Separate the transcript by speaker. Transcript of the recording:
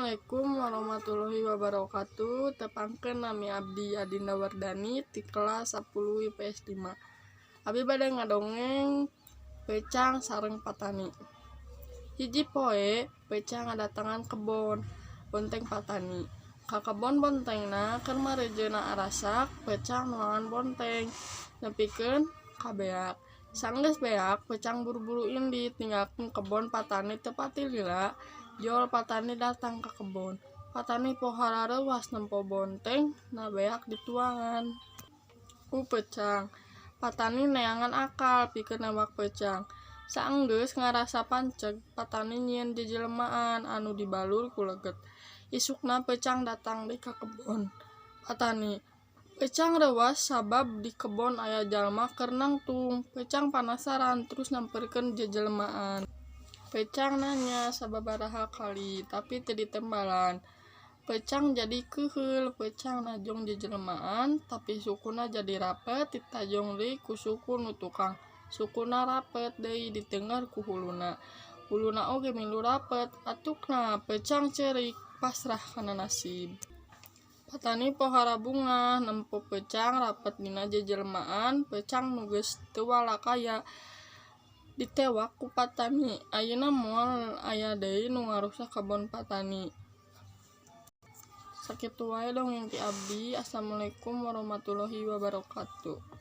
Speaker 1: Assalamualaikum warahmatullahi wabarakatuh. Tepangkeun nami abdi Adinda Wardani ti kelas 10 IPS 5. Abi bade ngadongeng Pecang sareng Patani. Hiji poe Pecang ngadatangan kebon bonteng Patani. Ka kebon bontengna keur marejeuna arasak, Pecang nuangan bonteng nepikeun ka beak. Sanggeus beak, Pecang buru-buru indit ninggalkeun kebon Patani teu pati lila. Jol Patani datang ke kebon. Patani pohara reuas nempo bonteng na beak dituangan ku Pecang. Patani neangan akal pikeun nembak Pecang. Saenggeus ngarasa panceg, Patani nyieun jejelmaan anu dibalur ku leget. Isukna Pecang datang deui ka kebon Patani. Pecang reuas sabab di kebon aya jalma keur nangtung. Pecang panasaran terus nyamperkeun jejelmaan. Pecang nanya sababaraha kali, tapi teu ditembalan. Pecang jadi keuheul, Pecang najong jejelmaan, tapi sukuna jadi rapet ditajong deui ku suku nu tukang. Sukuna rapet deui diteungeur ku huluna. Huluna oge milu rapet, atukna Pecang ceurik pasrah kana nasib. Patani pohara bunga nempo Pecang rapet dina jejelmaan. Pecang nu geus teu walakaya ditewak ku Patani. Ayeuna moal aya deui nu ngarusak kebon Patani. Sakitu wae dongeng ti abdi. Assalamualaikum warahmatullahi wabarakatuh.